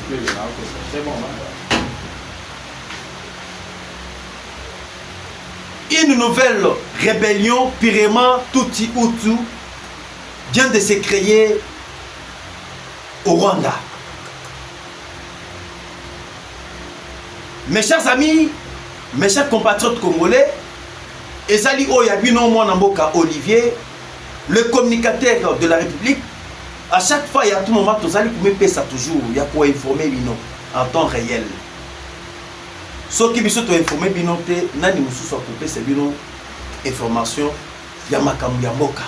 C'est bon. Une nouvelle rébellion purement Tutsi Hutu vient de se créer au Rwanda. Mes chers amis, mes chers compatriotes congolais, Ezali Oyabino Mwanamboka Olivier, le communicateur de la République, à chaque fois, il y a tout moment, Tozali Koumé ça toujours, il y a pour informer Bino en temps réel. Ce qui biso to informer Bino te, nani mususu akopé c'est Bino information, ya makambo ya mboka.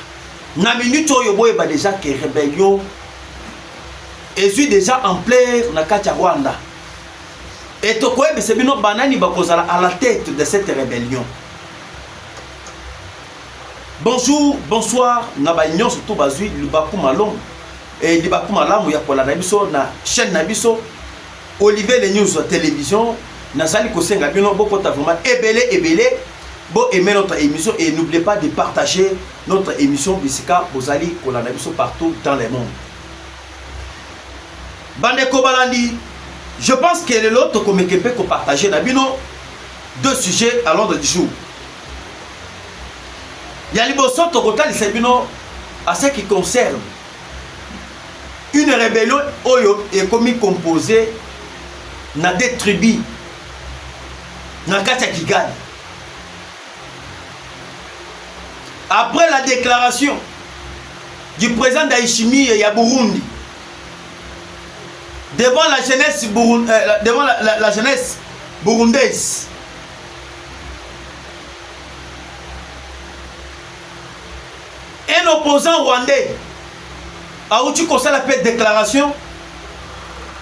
Na minute oyo boyeba déjà que rébellion est déjà en plein na kati ya Rwanda. Et to koyeba c'est Bino banani bakozala à la tête de cette rébellion. Bonjour, bonsoir, Nabaignon surtout Bazui, Lubaku Malom et Lubaku Malam ya kola na biso na chaîne na biso Olivier les news télévision Nazali Kosenga bino boko ta vraiment ebele bo aimer notre émission et n'oubliez pas de partager notre émission Bisika Bozali kola na biso partout dans le monde. Bandeko Balandi, je pense que l'autre comme peut partager na bino deux sujets à l'ordre du jour. Il y a liboso tokotali sebino à ce qui concerne une rébellion oyo est commis composée na des tribus na kati Kigali. Après la déclaration du président Ndayishimiye ya Burundi devant la jeunesse la jeunesse burundaise, un opposant rwandais a eu la déclaration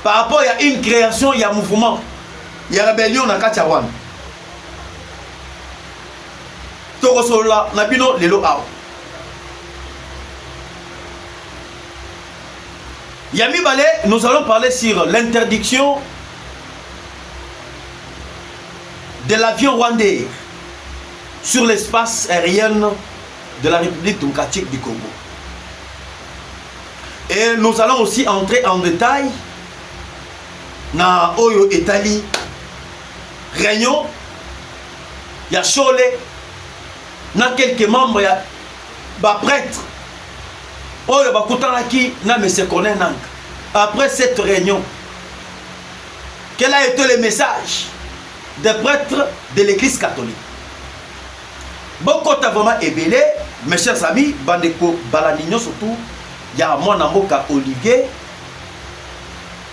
par rapport à une création, il y a un mouvement, il y a une rébellion dans le Rwanda. Yami Balé, nous allons parler sur l'interdiction de l'avion rwandais sur l'espace aérien de la République démocratique du Congo. Et nous allons aussi entrer en détail dans Oyo Etali réunion, il y a Chole, na quelques membres, il y a prêtre, Oyo Bakutanaki, na me se connaît nank. Après cette réunion, quel a été le message des prêtres de l'église catholique? Beaucoup de vraiment ébélé, mes chers amis, Bandeko Balanignon surtout, il y a moi Namboka Olivier.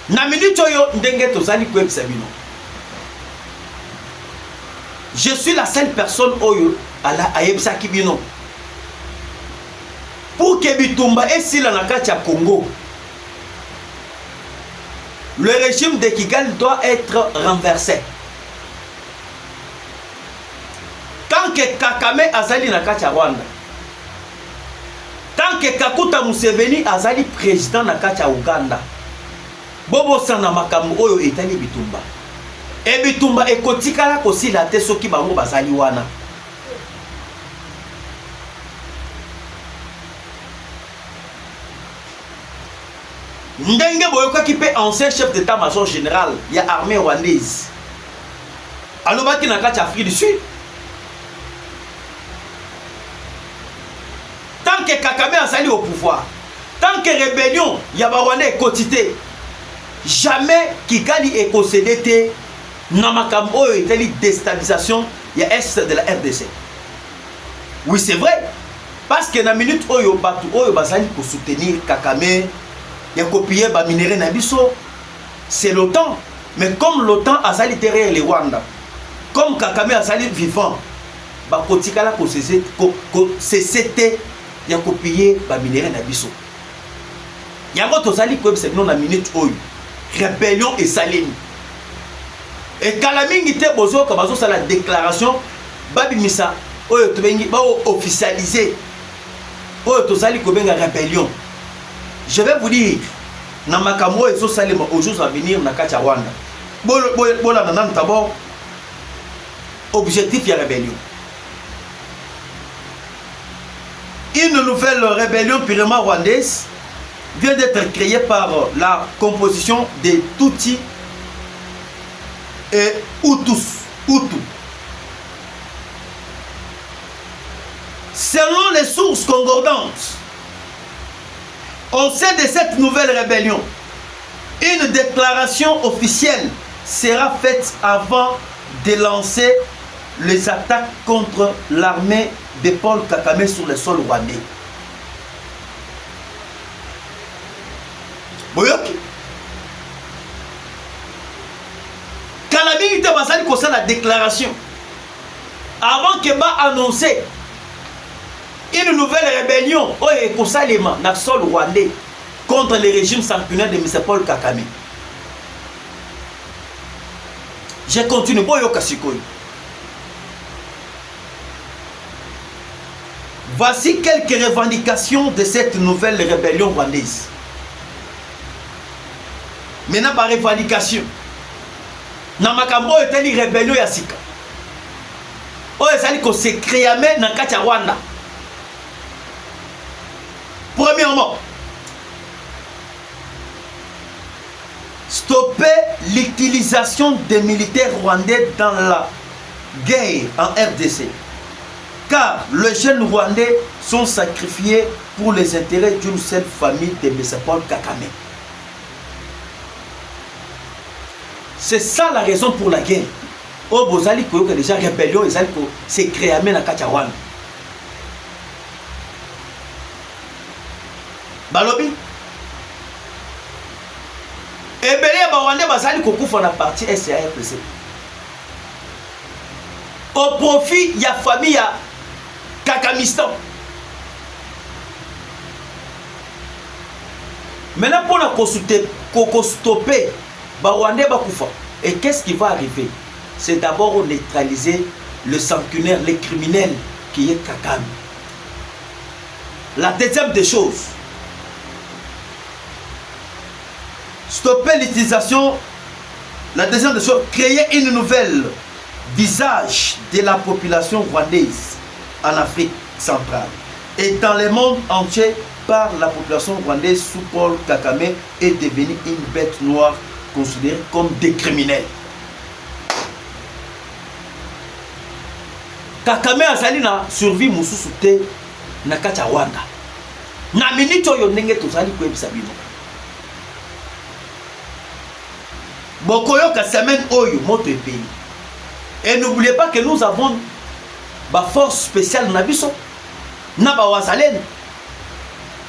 Na minute oyo ndenge tozali ko ebisabino. Je suis la seule personne oyo ala ayebisa kibino. Pour que Bitumba esila na kati ya Congo, le régime de Kigali doit être renversé. Tant que Kakame azali na kati ya Rwanda, tant que Kakuta Museveni azali président na kati ya Uganda, bobo sana makambo oyo etali Bitumba. E Bitumba ekotikala kosila te soki bango bazali wana. Ndenge boyoka ki pe ancien chef d'état-major général ya armée rwandaise. Alobaki na kati ya Afrique du Sud. Tant que Kakame azali au pouvoir, tant que rébellion ya ba Rwanda ekotité, jamais Kigali est concédé na makambo oyo etali déstabilisation ya est de la RDC. Oui, c'est vrai, parce que na minute oyo batu oyo bazali ko soutenir Kakame ya copier ba minéraux na biso, c'est l'OTAN. Mais comme l'OTAN azali derrière les Rwanda, comme Kakame azali vivant, ba kotikala ko cessé ya copier ba minéraux na biso. Yango tozali ko ebisa bino na minute oyo rébellion et saline. Et kalamingi te bozo ka bazo sala déclaration babi misa oyo tobengi ba officialiser oyo tozali ko benga rébellion. Je vais vous dire na makambo ezo salema aux jours à venir na kati ya Rwanda. Bola na nan d'abord objectif ya rébellion. Une nouvelle rébellion purement rwandaise vient d'être créé par la composition des Tutsi et Hutu. Selon les sources concordantes, on sait de cette nouvelle rébellion. Une déclaration officielle sera faite avant de lancer les attaques contre l'armée de Paul Kagame sur le sol rwandais. Boyoki. Kalabini te basali kosa la déclaration avant que ba annoncer une nouvelle rébellion oye kosalema na sol rwandais contre le régime sanguinaire de M. Paul Kagame. Je continue. Boyoka sikoyo. Voici quelques revendications de cette nouvelle rébellion rwandaise. Maintenant, par revendication, na makambo eteli rébellion ya sika. Oyo ezali ko se créame na kati ya Rwanda. Premièrement, stopper l'utilisation des militaires rwandais dans la guerre en RDC. Car les jeunes Rwandais sont sacrifiés pour les intérêts d'une seule famille de M. Paul Kagame. C'est ça la raison pour la guerre. Oh, bozali koyoka déjà rébellion, ezali ko se créer na kati ya Rwanda. Balobi. Ebele ba Rwandais bazali kokufa na parti SARPC. Au profit ya famille ya Kakamistan. Maintenant, pour stopper, Rwandais Bakoufa. Et qu'est-ce qui va arriver? C'est d'abord neutraliser le sanguinaire, les criminels qui est Kagame. La deuxième des choses, stopper l'utilisation. La deuxième des choses, créer une nouvelle visage de la population rwandaise en Afrique centrale et dans le monde entier par la population rwandaise sous Paul Kagame est devenue une bête noire considérée comme des criminels. Kagame azali na survie mususu te na kati ya Rwanda. Na minute oyo ndenge tozali koyebisa bino. Bokoyoka semaine oyo moto epeyi. Et n'oubliez pas que nous avons ba force spéciale na biso na ba wazalene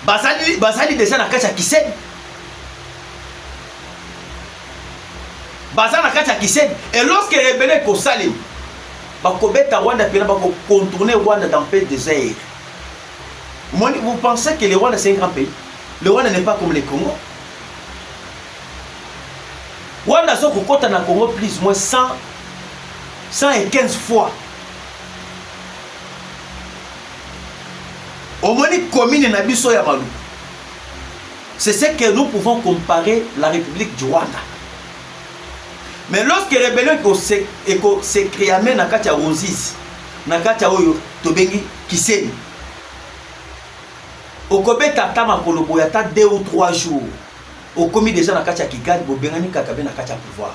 bazali déjà na kati ya Kiseni. Bazali na kati ya Kiseni. Et lorsque rebelle ko salim bakobeta Rwanda pena bako contourner Rwanda dans pays désert. Vous pensez que le Rwanda c'est un grand pays? Le Rwanda n'est pas comme le Congo. Rwanda so kokota na Congo plus ou moins 115 fois. Au moins commune na biso ya Malou. C'est ce que nous pouvons comparer la République du Rwanda. Mais lorsque rébellion se créame na kati ya Rosisi, na kati ya oyo tobengi Kiseni. Okobeta tama kolobo ya ta 2 ou 3 jours. Okomi déjà na kati ya Kigali bobengani Kagame na kati ya pouvoir.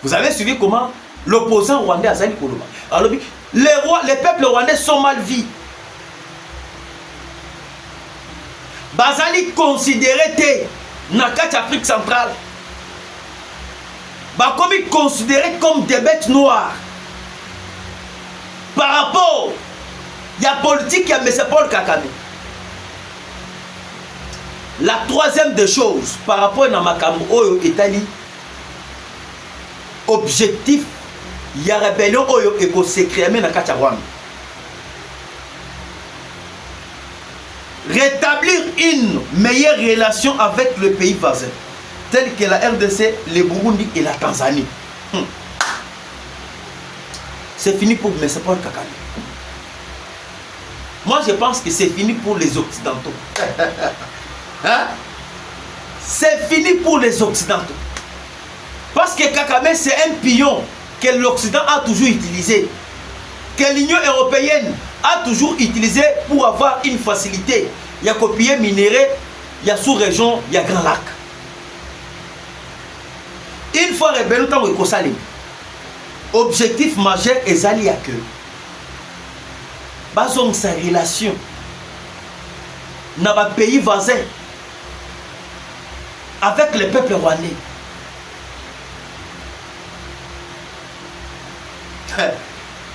Vous avez suivi comment l'opposant rwandais azali koloba. Alors les peuples rwandais sont mal vus. Bazali considéré te na kati Afrique centrale. Bakomi considéré comme des bêtes noires. Par rapport à la politique de M. Paul Kagame. La troisième des choses, par rapport à Makambo Oyo Italie, objectif, il y a rébellion Oyo Eko se créé na kati Rwanda. Rétablir une meilleure relation avec le pays voisin, tel que la RDC, le Burundi et la Tanzanie. C'est fini pour M. Paul Kagame. Moi, je pense que c'est fini pour les Occidentaux. Hein? C'est fini pour les Occidentaux. Parce que Kagame, c'est un pion que l'Occident a toujours utilisé. Que l'Union européenne a toujours utilisé pour avoir une facilité. Il y a copié minéraux il y a sous-région, il y a Grand Lac. Une fois rébellion, tant que Salim, objectif majeur est allié à que basons sa relation dans le pays voisin avec le peuple rwandais.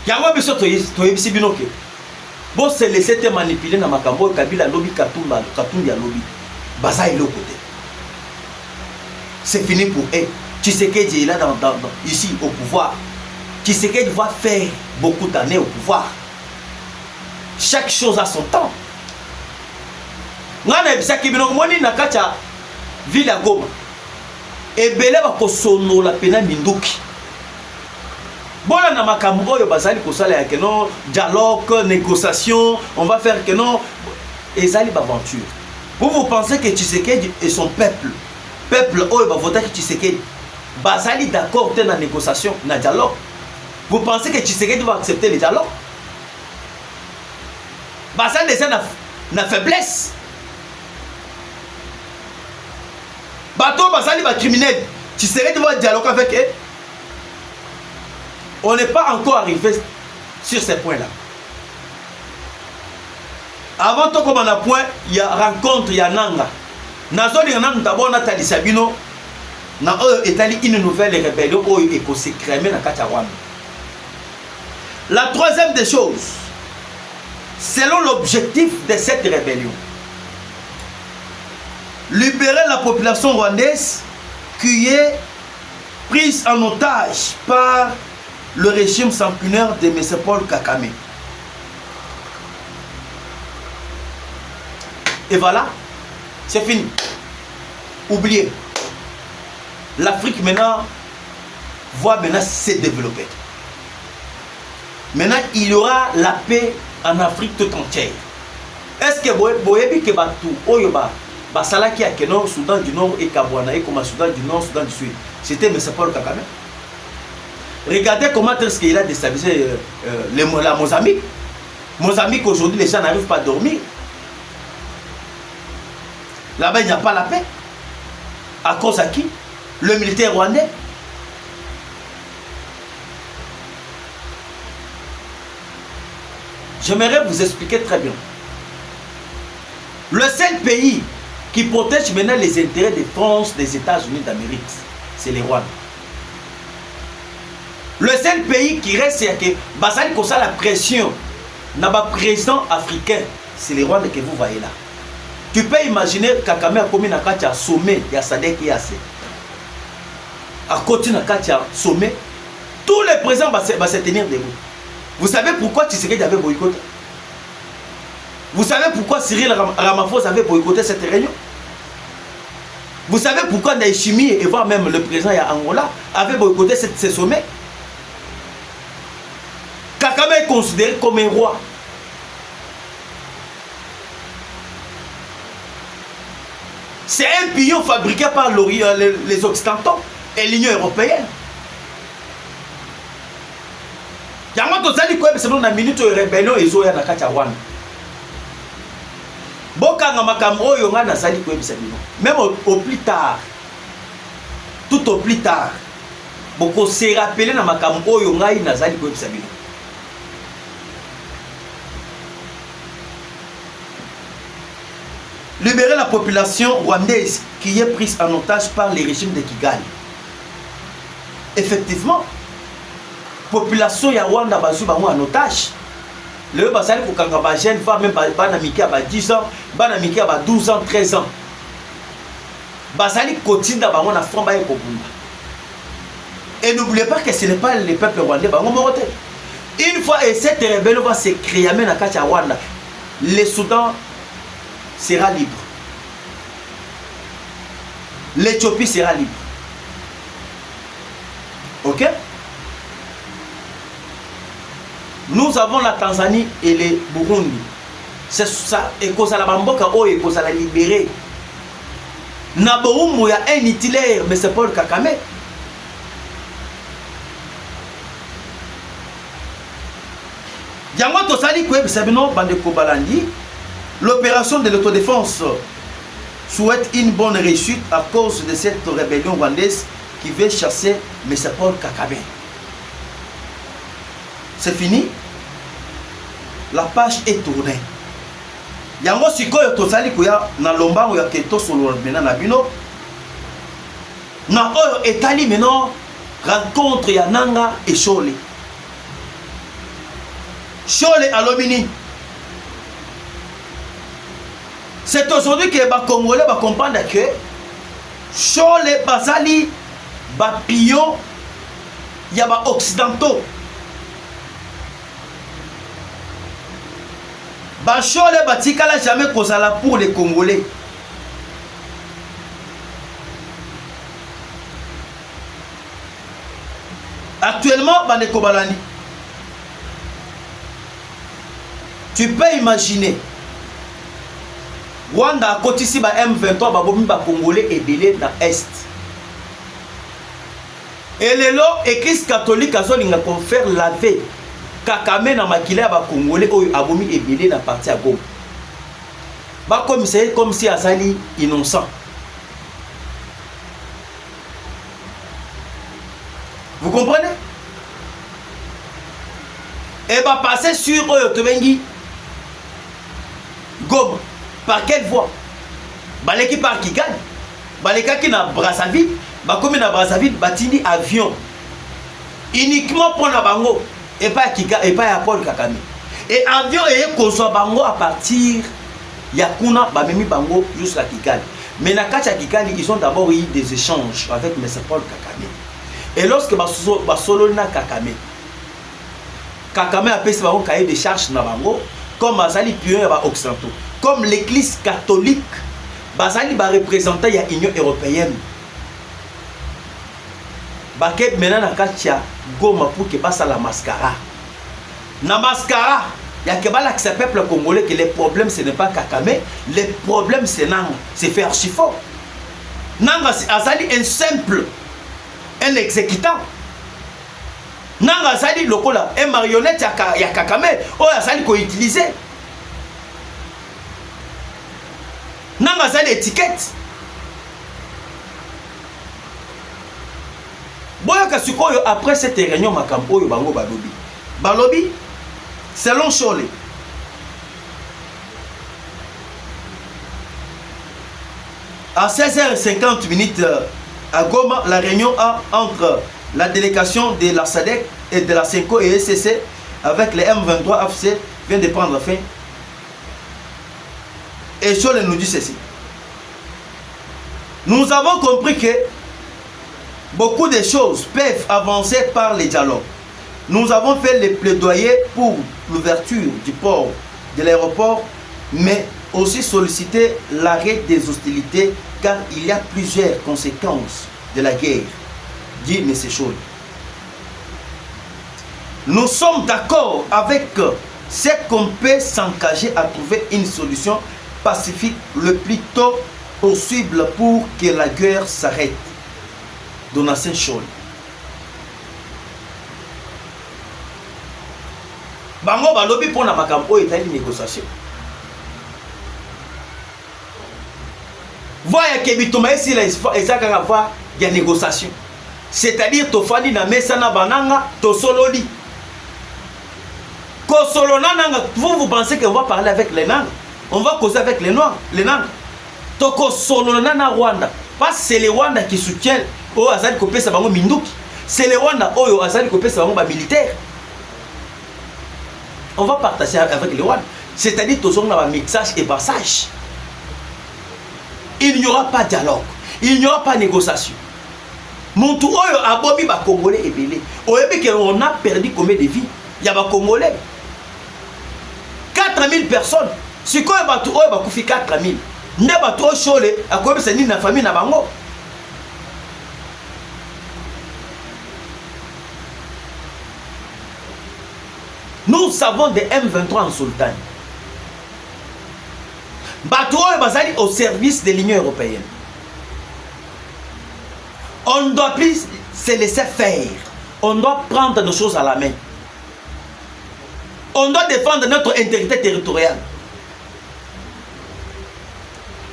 Yango biso toyebisi bino ke bon se laisser te manipuler na makambo Kabila lobby Katumbi lobby baza eloko te. C'est fini pour eux. Tshisekedi est là ici au pouvoir. Tshisekedi va faire beaucoup d'années au pouvoir. Chaque chose a son temps. Ngana ebisaki bino moni na kacha ville ya Goma. Ebele ba kosono la pena minduki. Voilà na makambo oyo bazali kosala ya que non dialogue, négociation, on va faire que non ezali aventure. Vous pensez que Tshisekedi et son peuple oyo ba voter Tshisekedi bazali d'accord dans la négociation, na dialogue? Vous pensez que Tshisekedi va accepter le dialogue? Bazali déjà na faiblesse. Bato bazali ba criminel. Tshisekedi va dialoguer avec eux. On n'est pas encore arrivé sur ces points-là. Avant tout comme on a point, il y a rencontre, il y a nanga. Nazoli nanga d'abord Nathalie Sabino, na étali une nouvelle rébellion où il s'est créé na Kacharwanda. La troisième des choses, selon l'objectif de cette rébellion, libérer la population rwandaise qui est prise en otage par le régime sanguinaire de M. Paul Kagame. Et voilà, c'est fini. Oubliez. L'Afrique maintenant va maintenant se développer. Maintenant, il y aura la paix en Afrique tout entière. Est-ce que vous voyez que tout Basalaki à Keno, Soudan du Nord et Kabwana, et comme Soudan du Nord, Soudan du Sud, c'était M. Paul Kagame. Regardez comment est-ce qu'il a déstabilisé la Mozambique. Mozambique, aujourd'hui, les gens n'arrivent pas à dormir. Là-bas, il n'y a pas la paix. À cause à qui? Le militaire rwandais. J'aimerais vous expliquer très bien. Le seul pays qui protège maintenant les intérêts de France, des États-Unis d'Amérique, c'est les Rwandais. Le seul pays qui reste, c'est que Basali Kosa la pression n'a pas président africain, c'est les Rwandais que vous voyez là. Tu peux imaginer Kagame a commis un sommet, il y a Sadek et Yassé. À côté d'un sommet, tous les présidents vont se tenir debout. Vous savez pourquoi Tshisekedi avait boycotté? Vous savez pourquoi Cyril Ramaphosa avait boycotté cette réunion? Vous savez pourquoi Ndayishimiye et voire même le président Angola avait boycotté ce sommet? Kagame est considéré comme un roi. C'est un pion fabriqué par les Occidentaux et l'Union européenne. Yango tozali ko ebiselo na minute de rébellion ezoya na kati ya Rwanda. Bokanga makambo oyo nga nazali ko ebiselo. Même au plus tard. Tout au plus tard. Boko se rappeler na makambo oyo ngai nazali ko ebiselo. Libérer la population rwandaise qui est prise en otage par les régimes de Kigali. Effectivement, la population ya Rwanda bazu bango en otage. Le basali ko kanga ba jeune femme même bana miki ba 10 ans, bana miki ba 12 ans, 13 ans. Basali kotinda bango na front ba ekobunda. Et n'oubliez pas que ce n'est pas le peuple rwandais bango morote. Une fois et cette rébellion va se créer na kati ya Rwanda, le Soudan sera libre. L'Éthiopie sera libre. Ok? Nous avons la Tanzanie et le Burundi. C'est ça. Et cause à la Bamboka, oh, et cause à la libérer. Naboum, il y a un itinéraire, mais c'est Paul Kagame. Yango Tosali Kweb Sabino Bandeko Balandi. L'opération de l'autodéfense souhaite une bonne réussite à cause de cette rébellion rwandaise qui veut chasser M. Paul Kagame. C'est fini. La page est tournée. Yango sikoyo tosali kuya na lombango ya keto solo mena na bino. Na oyo etali maintenant rencontre ya Nanga et Chole. Chole alobini. C'est aujourd'hui que les Congolais va comprendre que Chole bazali ba pion ya ba occidentaux. Ba Chole batikala jamais kozala pour les Congolais. Actuellement, Bandeko Balani, tu peux imaginer Rwanda a côté ici ba M23 ba bomi ba Congolais et belé dans Est. Et les lots église catholique a zolinga pour faire laver Kakame na makila ba Congolais oyo abomi et belé dans partie à Goma. Ba comme si azali innocent. Vous comprenez? Et va passer sur Oyotobengi Goma. Par quelle voie? Baleki par Kigali. Baleka qui na Brazzaville. Bakomi na Brazzaville batini avion. Uniquement pour na bango. Et pas Kigali, et pas à Paul Kagame. Et avion est conçu bango à partir Yakuna Bamemi bango jusqu'à Kigali. Mais na Kacha Kigali, ils ont d'abord eu des échanges avec M. Paul Kagame. Et lorsque Basolona Kagame a fait un cahier de charges na bango, comme Bazali Pion ba Occidentaux, comme l'église catholique, Bazali ba représentant ya Union européenne. Baké maintenant na katia Goma pour que passe à la mascara. Na mascara, il y a que ce peuple congolais que les problèmes ce n'est pas Kagame, les problèmes c'est Nanga, c'est faire chiffon. Nanga Azali un simple un exécutant. Nanga Azali lokola un marionnette ya Kagame ou Azali ko utiliser. Nanga Azali étiquette. Boyoka sikoyo après cette réunion makambo oyo bango balobi. Balobi selon Chole. À 16h50 à Goma, la réunion entre la délégation de la SADC et de la CENCO et SCC avec les M23 AFC vient de prendre fin. Et Chole nous dit ceci. Nous avons compris que beaucoup de choses peuvent avancer par les dialogues. Nous avons fait les plaidoyers pour l'ouverture du port de l'aéroport, mais aussi solliciter l'arrêt des hostilités car il y a plusieurs conséquences de la guerre, dit M. Chole. Nous sommes d'accord avec ce qu'on peut s'engager à trouver une solution pacifique le plus tôt possible pour que la guerre s'arrête. Donatien Chole. Bango balobi pour na makambo et une négociation. Voyez que bituma ici là ezaka va ya négociation. C'est-à-dire tofali na mesa na bananga to sololi. Ko solona nanga, vous pensez qu'on va parler avec les Nangs? On va causer avec les Noirs, les Nangs. Toko solona na Rwanda. Parce que c'est les Rwanda qui soutiennent au Azali Kopé Sabango Minduki. C'est les Rwanda au Azali Kopé Sabango militaire. On va partager avec les Rwanda. C'est-à-dire que nous avons un mixage et passage. Il n'y aura pas de dialogue. Il n'y aura pas de négociation. Mon tout oyo abomi ba Congolais et belé. On a perdu combien de vies? Il y a ba Congolais. 4000 personnes. Si quoi ba tout oyo ba kufi 4000. Ne ba trop Chole a quoi c'est ni na famille na bango. Nous savons des M23 en Sultan. Bateau est basé au service de l'Union européenne. On ne doit plus se laisser faire. On doit prendre nos choses à la main. On doit défendre notre intégrité territoriale.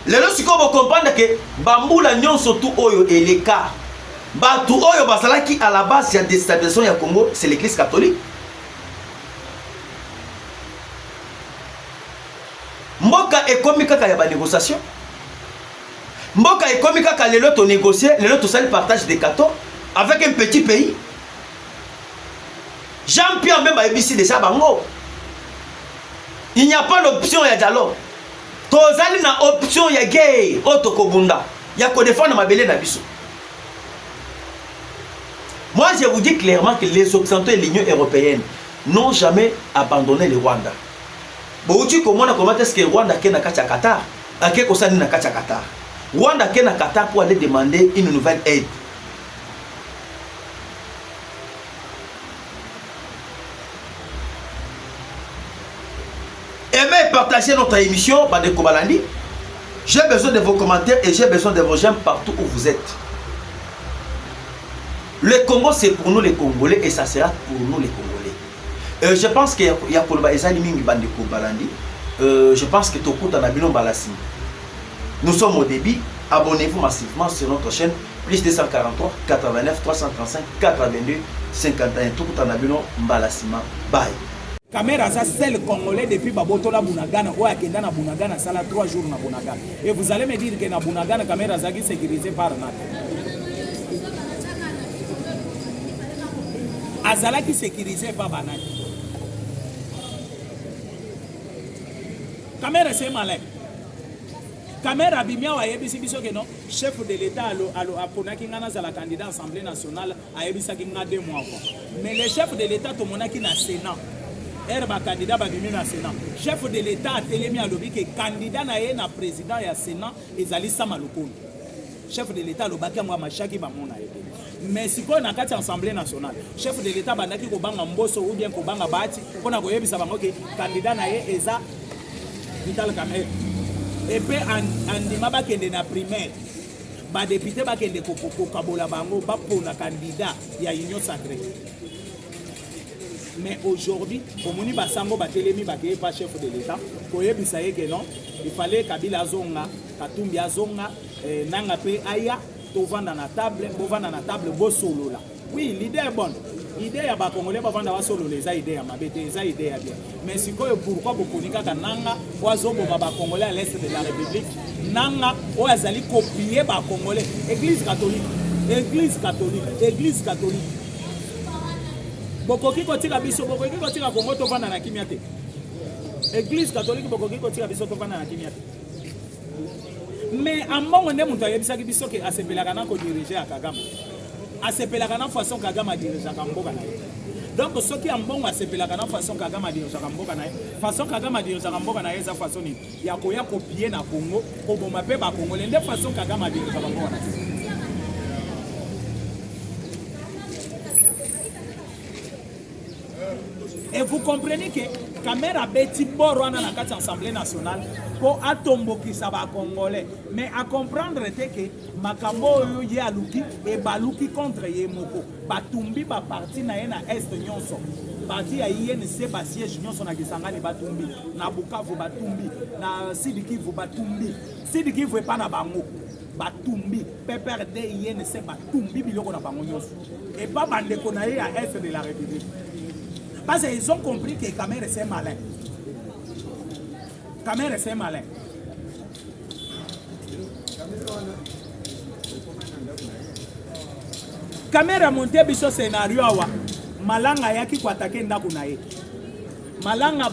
lelo siko bo comprendre que bambula nyonso tout oyo eleka batu oyo basalaki à la base ya déstabilisation ya Congo c'est l'église catholique. Mboka ekomi kaka ya ba négociation. Mboka ekomi kaka lelo to négocier, lelo to sali partage des gâteaux avec un petit pays. Jean-Pierre même a ébissi déjà bango. Il n'y a pas l'option ya dialogue. Tozali na option ya gay otokobunda. Ya ko défendre mabele na biso. Moi je vous dis clairement que les Occidentaux et l'Union européenne n'ont jamais abandonné le Rwanda. Bon, tu comment est-ce que Rwanda est na Qatar? À quel cosa na Qatar? Rwanda est na Qatar pour aller demander une nouvelle aide. Aimez partager notre émission, Bande Kobalandi. J'ai besoin de vos commentaires et j'ai besoin de vos j'aime partout où vous êtes. Le Congo, c'est pour nous les Congolais et ça sera pour nous les Congolais. Je pense qu'il y a pour le Mingi Bande Kobalandi. Je pense que Tokuta Nabino Balassi. Nous sommes au début. Abonnez-vous massivement sur notre chaîne. Plus 243 89 335 82 51. Tokuta Nabino Balassima. Bye. Caméra, ça c'est le Congolais depuis Babotola Bunagana. Ou à Kendana Bunagana, ça a 3 jours na Bunagana. Et vous allez me dire que na Bunagana, caméra Zagi sécurisé par NAT. Azala qui sécurisé par Banat. Caméra c'est malin. Caméra bimia wa yebisi biso que non chef de l'état a ponaki ngana za la candidat assemblée nationale a yebisa ki nga 2 mois quoi. Mais le chef de l'état to monaki na sénat. Erba candidat ba bimi na sénat. Chef de l'état a telemi a lobi que candidat na ye na président ya sénat ezali sama lokolo. Chef de l'état lo baki ngwa machaki ba mona ye. Mais si ko na kati assemblée nationale, chef de l'état bandaki ko banga mboso ou bien ko banga bati pona ko yebisa bango ke candidat na ye eza Vital Kamerhe. Et puis andima bakende na primaire ba député bakende ko kabola bango ba pona candidat ya union sacrée. Mais aujourd'hui omoni basango batelemi bakeye pas chef de l'état ko yebisa ye que non il fallait Kabila azonga Katumbi azonga nanga pe aya tovanda na table bo solola. Oui, l'idée est bonne. L'idée ya ba Congolais ba vanda wa solola eza idée ya mabete eza idée ya bien. Mais sikoyo pourquoi bokonika ka nanga oazobo ba Congolais à l'est de la République nanga o azali copier ba Congolais église catholique bokoki kotika biso bokoki kotika Congo to vanda na kimia te église catholique bokoki kotika biso to vanda na kimia te. Mais à mon moment muto yebisaki biso ke asepelaka na ko diriger à Kagame asepelaka na façon Kagame a diriger mboka na ye. Donc ce qui est bon asepelaka na façon Kagame a diriger mboka na ye façon Kagame a diriger mboka na ye za façon ni ya koya copier na Congo ko boma pe ba Congolais de façon Kagame a diriger mboka na ye. Et vous comprenez que caméra beti borwana na kati assemblée nationale pour atomboki saba Congolais, mais à comprendre que makambo yo ye aluki et baluki contre ye moko batumbi ba parti na ye na est nyonso parti ya INC ba siège nyonso na Kisangani batumbi na Bukavu batumbi na Sud Kivu batumbi Sud Kivu pa na bango batumbi PPRD INC batumbi biloko na bango nyonso et pas bandeko na ye à est de la République. Parce qu'ils ont compris que Kamerhe c'est malin. Kamerhe c'est malin. Kamerhe a monté biso scénario awa. Malanga yaki ko attaquer ndako na ye. Malanga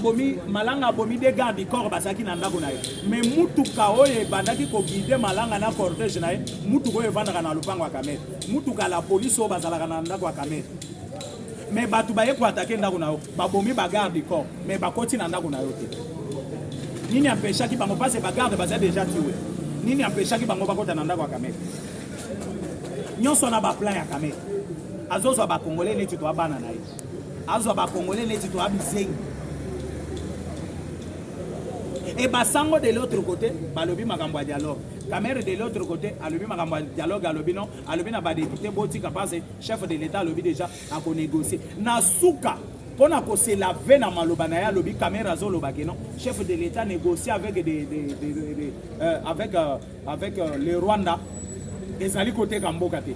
bomi des gardes du corps basaki na ndako na ye. Mais mutuka oye bandaki ko guider malanga na cortège na ye. Mutuka oye vandaka na lupango ya Kamerhe. Mutuka la police o bazalaka na ndako ya Kamerhe. Mais batu baye ko attaquer ndako na yo babomi ba garde du corps mais ba koti na ndako na yo te nini empêcha ki bango passe ba garde baza déjà tué nini empêcha ki bango ba kota na ndako ya Kamerhe nyonso na ba plan ya Kamerhe azozo ba Congolais neti to abana na ye azo ba Congolais neti to abizengi et basango de l'autre côté balobi makambo ya dialogue Kamerhe de l'autre côté alobi makambo ya dialogue alobi non alobi na ba député boti kapase chef de l'état alobi déjà à ko négocier na suka Pona ko se laver na maloba na ya lobi caméra zo loba que non chef de l'État négocie avec avec le Rwanda ezali côté Kamboka te.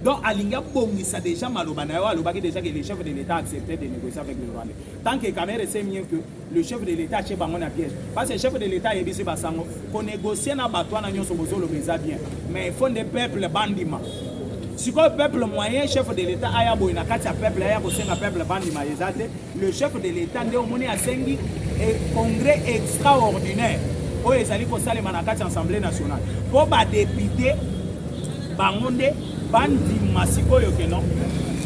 Donc alinga bongisa déjà maloba na ya loba que déjà que le chef de l'État acceptait de négocier avec le Rwanda. Tant que caméra sait mieux que le chef de l'État chez bango na piège. Parce que le chef de l'État yebisi basango ko négocier na bato na nyonso bozolo beza bien. Mais il faut des peuples bandima. Si le peuple moyen, chef de l'État, aya boina katia peuple, aya bosenga peuple bandi maïzate, le chef de l'État, ndé omoni a sengi un congrès extraordinaire. O ezali ko sale manakati Assemblée nationale. Pour ba député, bangonde, bandi masiko yokeno,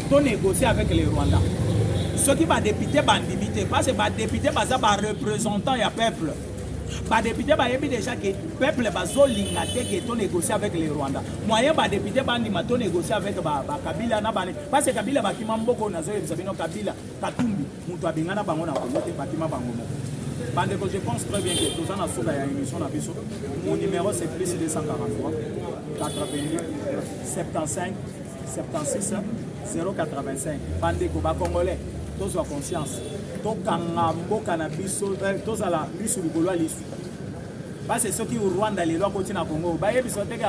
to négocier avec les Rwandais. Ceux qui va député bandimité, parce que ba député baza ba représentant ya peuple. Ba député ba yebi déjà que peuple bazo lingate que to négocier avec les Rwandais. Moyen ba député bandi ma to négocier avec ba Kabila na bane. Parce que Kabila ba kimamboko na zo yebisa bino Kabila Katumbi mutu abengana bango na kozote batima bango. Bande que je pense très bien que tous en a souka ya émission na biso. Mon numéro c'est plus 243 82 75 76 085. Bande ko ba congolais tous en conscience. Tokanga mboka na biso tozala biso likolo ya lisu. Parce que ceux qui au Rwanda les lois continuent à Congo ba yebiso teke